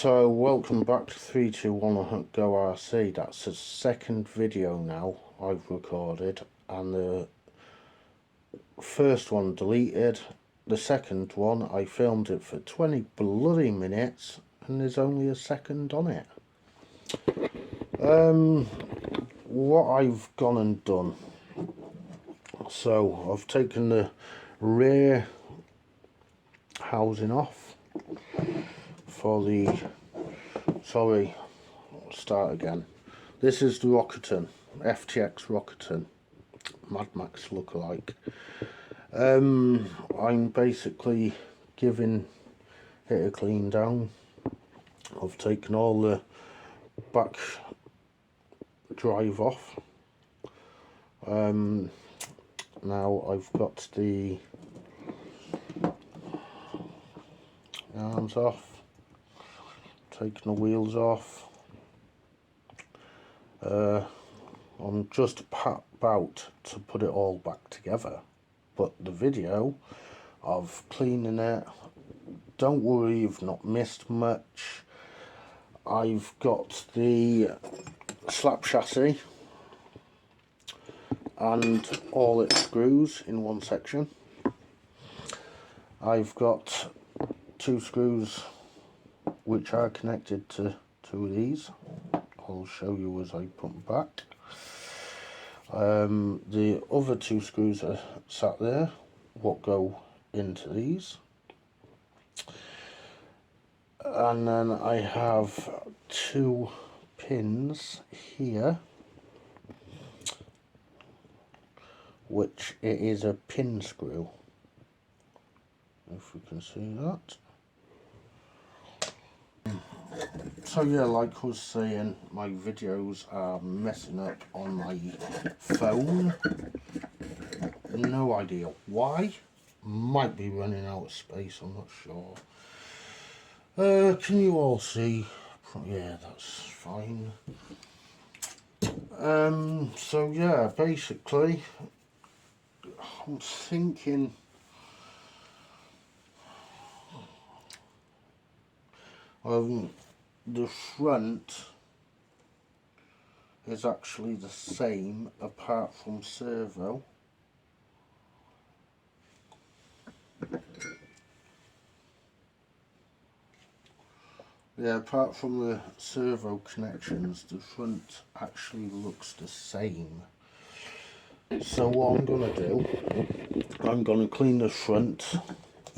So welcome back to 321 Go RC. That's the second video now I've recorded, and the first one deleted. The second one I filmed it for 20 bloody minutes and there's only a second on it. What I've gone and done, so I've taken the rear housing off for the, start again. This is the Rokatan, FTX Rokatan, Mad Max lookalike. I'm basically giving it a clean down. I've taken all the back drive off. Now I've got the arms off, taking the wheels off. I'm just about to put it all back together, but the video of cleaning it, don't worry, you've not missed much. I've got the slap chassis and all its screws in one section. I've got two screws which are connected to two of these. I'll show you as I put them back. The other two screws are sat there, what go into these. And then I have two pins here, which it is a pin screw, if you can see that. So yeah, like I was saying, my videos are messing up on my phone. No idea why. Might be running out of space, I'm not sure. Can you all see? Yeah, that's fine. So yeah, basically, I'm thinking the front is actually the same apart from servo. Yeah, apart from the servo connections, the front actually looks the same. So what I'm going to do, I'm going to clean the front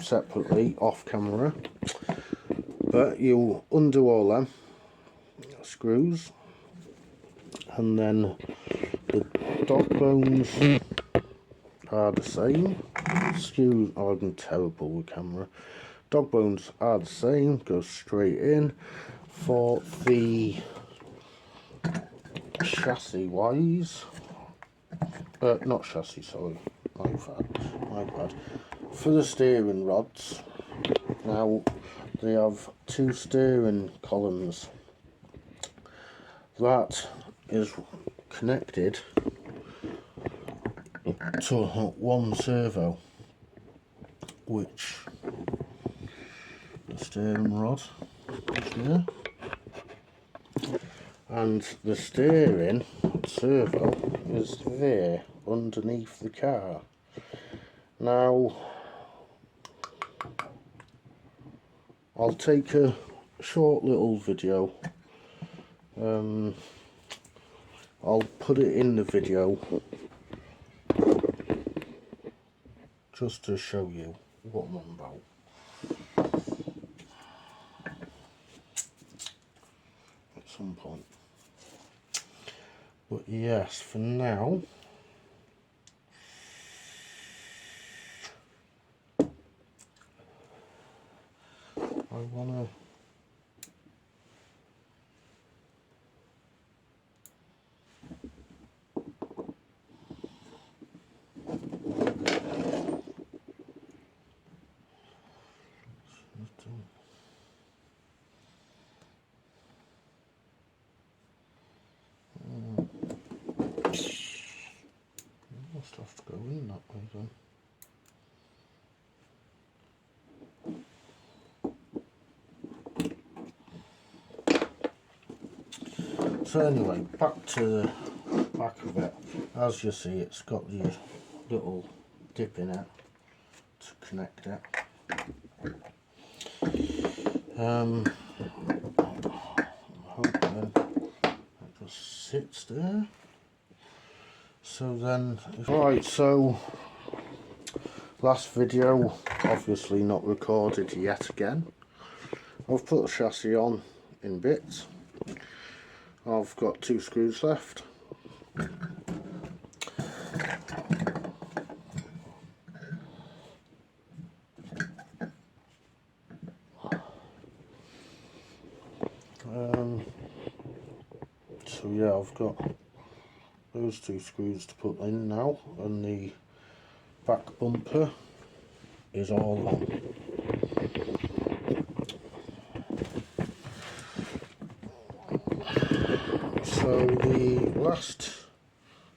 separately off camera, but you undo all them screws, and then the dog bones are the same. Excuse, I'm terrible with camera. Dog bones are the same, go straight in. For the chassis wise, not chassis, sorry, my bad. For the steering rods, now they have two steering columns. That is connected to one servo, which the steering rod is there, and the steering servo is there underneath the car. Now I'll take a short little video. I'll put it in the video just to show you what I'm on about at some point. But yes, for now, I want to must have to go in that way then. So anyway, back to the back of it. As you see, it's got the little dip in it to connect it. I'm hoping it just sits there. So then, right, so last video, obviously not recorded yet again. I've put the chassis on in bits. I've got 2 screws left. So yeah, I've got those 2 screws to put in now, and the back bumper is all on. So the last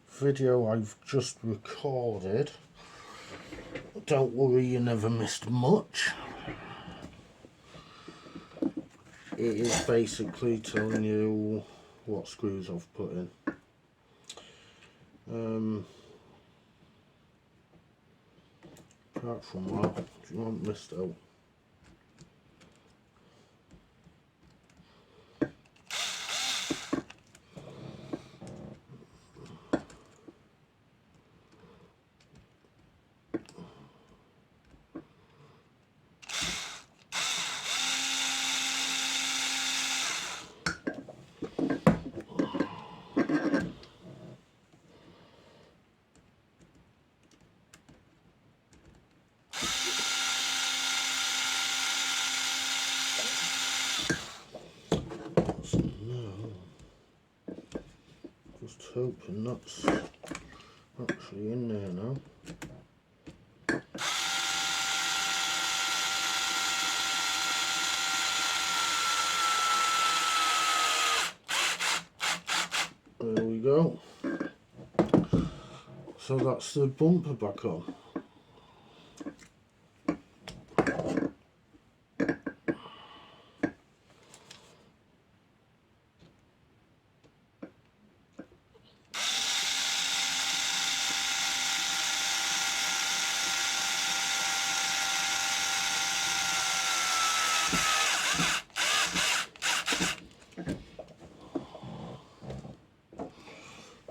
video I've just recorded, don't worry, you never missed much. It is basically telling you what screws I've put in. Apart from that, you won't miss out. Just hoping that's actually in there now. There we go. So that's the bumper back on.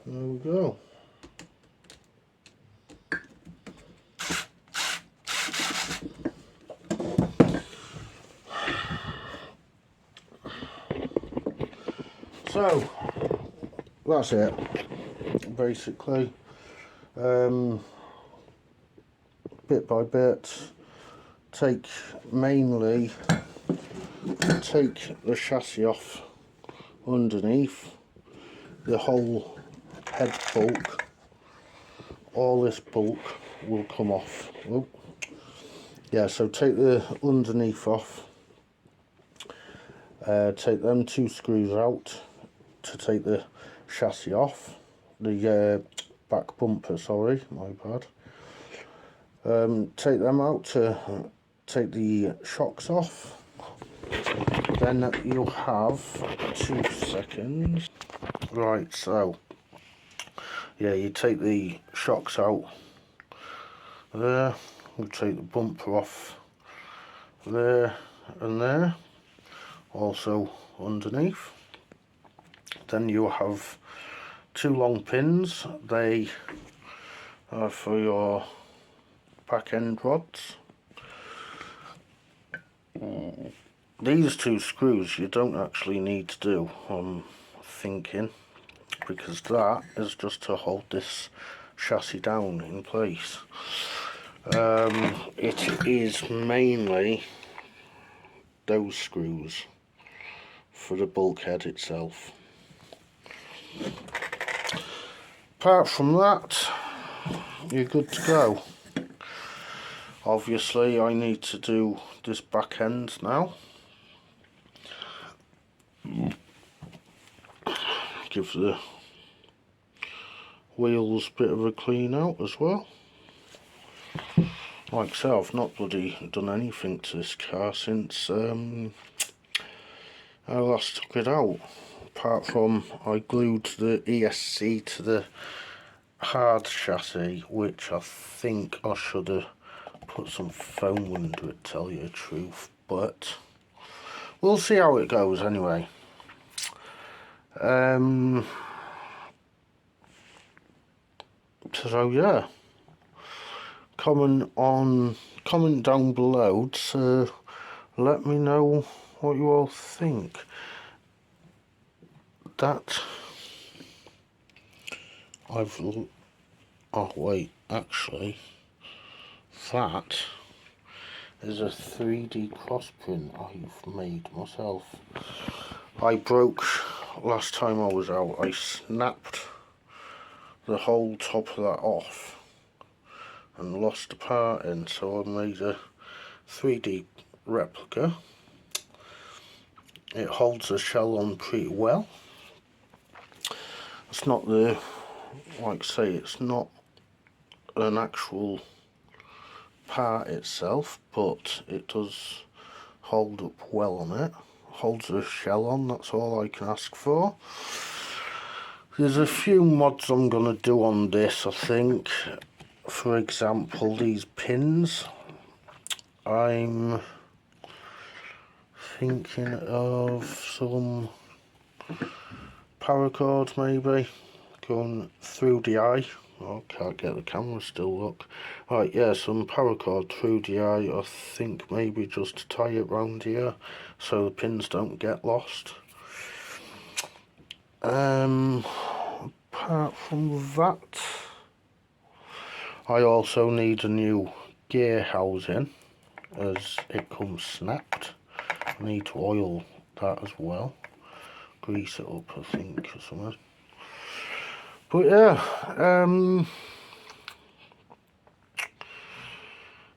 There we go. So that's it, basically. Bit by bit, take the chassis off underneath, the whole head bulk, all this bulk will come off. Oh. Yeah, so take the underneath off, take them 2 screws out to take the chassis off, the back bumper, sorry, my bad. Take them out to take the shocks off. Then you'll have 2 seconds. Right, so yeah, you take the shocks out there, you take the bumper off there and there, also underneath. Then you have 2 long pins. They are for your back end rods. These 2 screws you don't actually need to do, I'm thinking, because that is just to hold this chassis down in place. It is mainly those screws for the bulkhead itself. Apart from that, you're good to go. Obviously I need to do this back end now. Give the wheels a bit of a clean out as well. Like I say, I've not bloody done anything to this car since I last took it out apart from I glued the ESC to the hard chassis, which I think I should have put some foam under it, tell you the truth, but we'll see how it goes anyway. So yeah, comment down below to let me know what you all think. That oh wait, actually that is a 3D cross print I've made myself. I broke, last time I was out, I snapped the whole top of that off and lost a part in, so I made a 3D replica. It holds the shell on pretty well. It's not the, like I say, it's not an actual part itself, but it does hold up well on it. Holds the shell on, that's all I can ask for. There's a few mods I'm going to do on this, I think. For example, these pins. I'm thinking of some paracord maybe going through the eye. Oh, can't get the camera still, look. Right, yeah, some paracord through the eye. I think maybe just to tie it round here so the pins don't get lost. Apart from that, I also need a new gear housing as it comes snapped. I need to oil that as well. Grease it up, I think, or something. But yeah,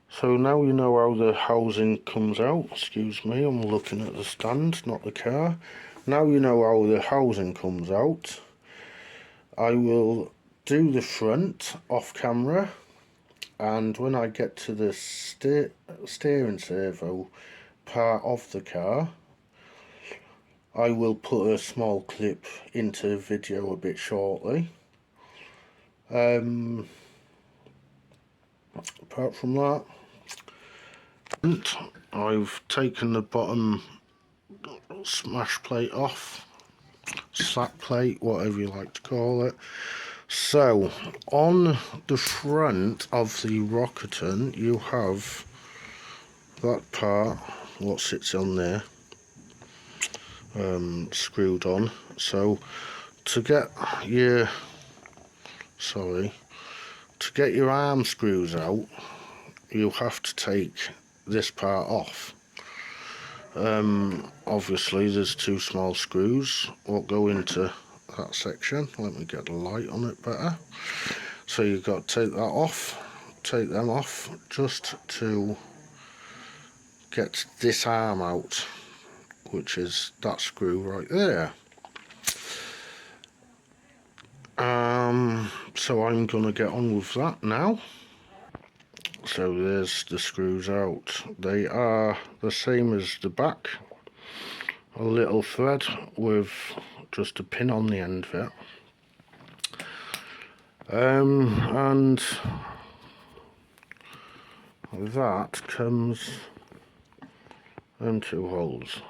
so now you know how the housing comes out. Excuse me, I'm looking at the stand, not the car. Now you know how the housing comes out. I will do the front off camera, and when I get to the steering servo part of the car, I will put a small clip into the video a bit shortly. Apart from that, I've taken the bottom smash plate off, slap plate, whatever you like to call it. So on the front of the Rokatan you have that part, what sits on there, screwed on. So to get your arm screws out, you have to take this part off. Obviously there's two small screws what go into that section. Let me get the light on it better. So you've got to take that off, take them off, just to get this arm out, which is that screw right there. So I'm gonna get on with that now. So there's the screws out. They are the same as the back, a little thread with just a pin on the end of it. And that comes in two holes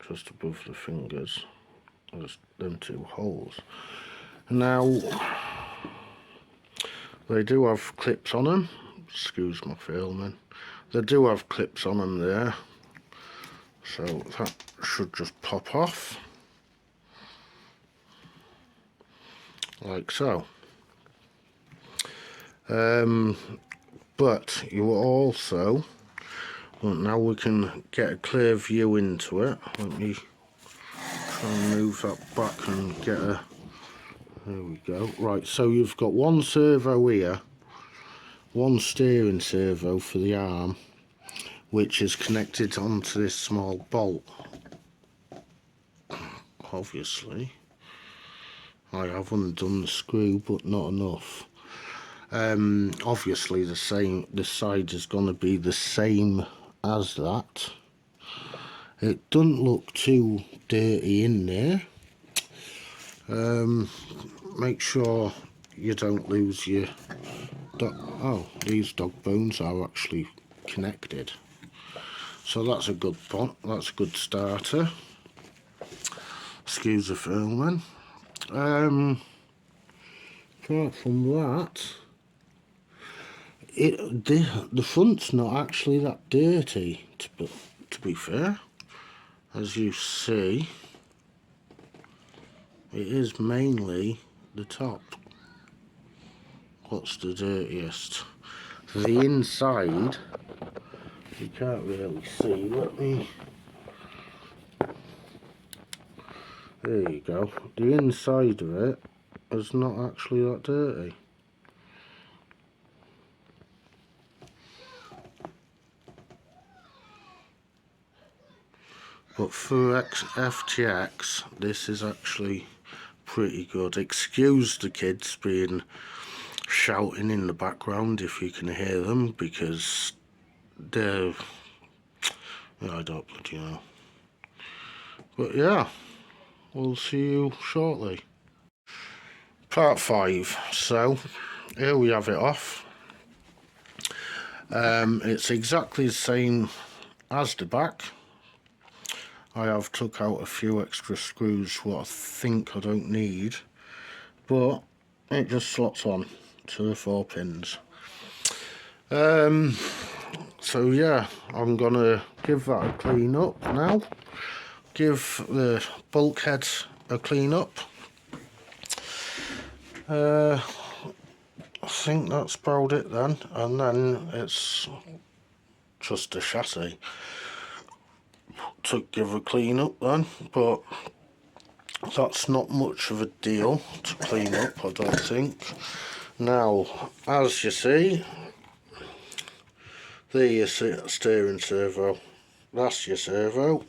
just above the fingers. There's them two holes. Now they do have clips on them. Excuse my filming. They do have clips on them there, so that should just pop off like so. But you also, well, now we can get a clear view into it. Let me try and move that back and get a, there we go. Right, so you've got one servo here, one steering servo for the arm, which is connected onto this small bolt. Obviously I have undone the screw, but not enough. Obviously the side is going to be the same as that. It doesn't look too dirty in there. Make sure you don't lose your oh, these dog bones are actually connected, so that's a good pot. That's a good starter. Excuse the filming. Apart from that, the front's not actually that dirty, to be fair. As you see, it is mainly the top what's the dirtiest. The inside, you can't really see. Let me... There you go. The inside of it is not actually that dirty. But for FTX, this is actually pretty good. Excuse the kids being shouting in the background if you can hear them, because they're... I don't bloody know. But yeah, we'll see you shortly. Part 5. So, here we have it off. It's exactly the same as the back. I have took out a few extra screws what I think I don't need, but it just slots on to the 4 pins. So yeah, I'm gonna give that a clean up now. Give the bulkhead a clean up. I think that's about it then, and then it's just a chassis to give a clean up then, but that's not much of a deal to clean up, I don't think. Now, as you see, there your steering servo, that's your servo.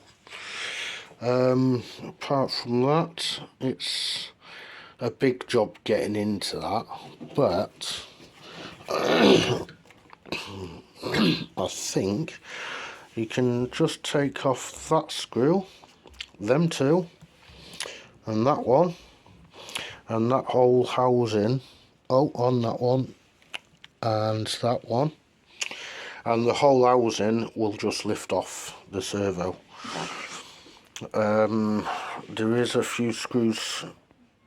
Apart from that, it's a big job getting into that, but I think you can just take off that screw, them two, and that one, and that whole housing, on that one, and that one, and the whole housing will just lift off the servo. There is a few screws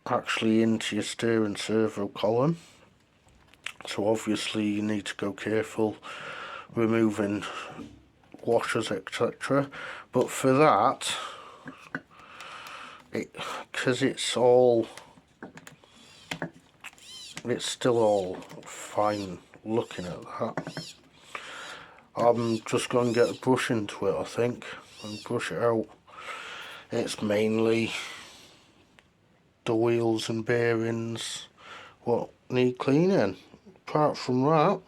actually into your steering servo column, so obviously you need to go careful removing washers, etc. But for that, because it's still all fine looking at that, I'm just going to get a brush into it, I think, and brush it out. It's mainly the wheels and bearings what need cleaning. Apart from that,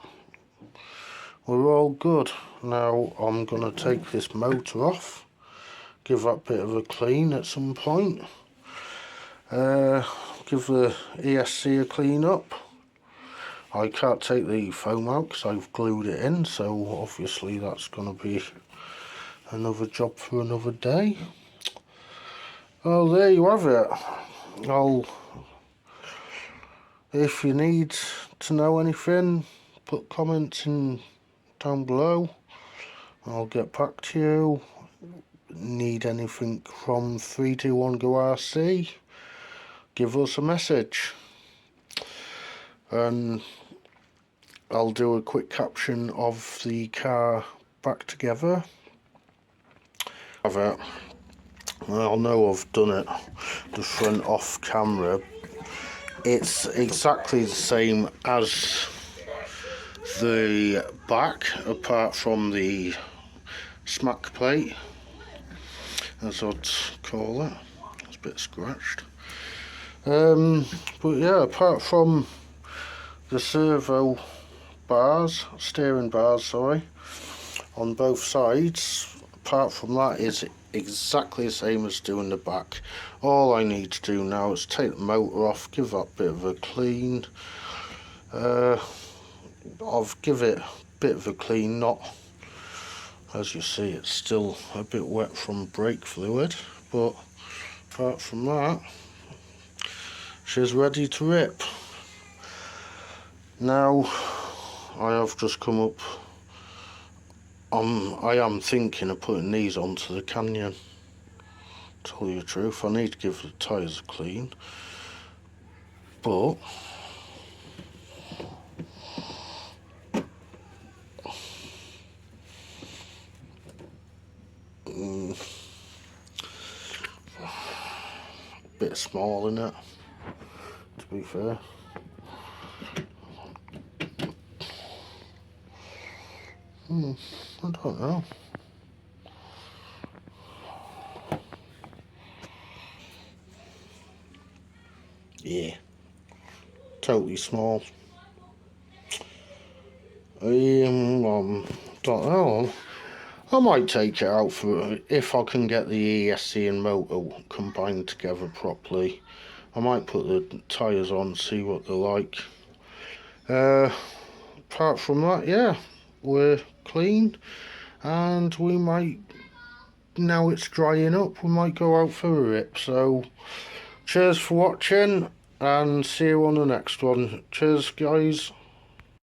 we're all good. Now I'm going to take this motor off, give that a bit of a clean at some point, give the ESC a clean up. I can't take the foam out because I've glued it in, so obviously that's going to be another job for another day. Well, there you have it. If you need to know anything, put comments in down below. I'll get back to you. Need anything from 321 Go RC, give us a message, and I'll do a quick caption of the car back together. I'll know I've done it, the front off camera. It's exactly the same as the back, apart from the smack plate, as I'd call it. It's a bit scratched. But yeah, apart from the servo bars, steering bars, sorry, on both sides, apart from that, is exactly the same as doing the back. All I need to do now is take the motor off, give that a bit of a clean. I've give it a bit of a clean, not As you see, it's still a bit wet from brake fluid, but apart from that, she's ready to rip. Now, I have just come up, I am thinking of putting these onto the Canyon. Tell you the truth, I need to give the tyres a clean, but bit small in it, to be fair. I don't know. Yeah, totally small. Don't know. I might take it out for, if I can get the ESC and motor combined together properly. I might put the tyres on, see what they're like. Apart from that, yeah, we're clean, and we might, now it's drying up, we might go out for a rip. So cheers for watching, and see you on the next one. Cheers guys.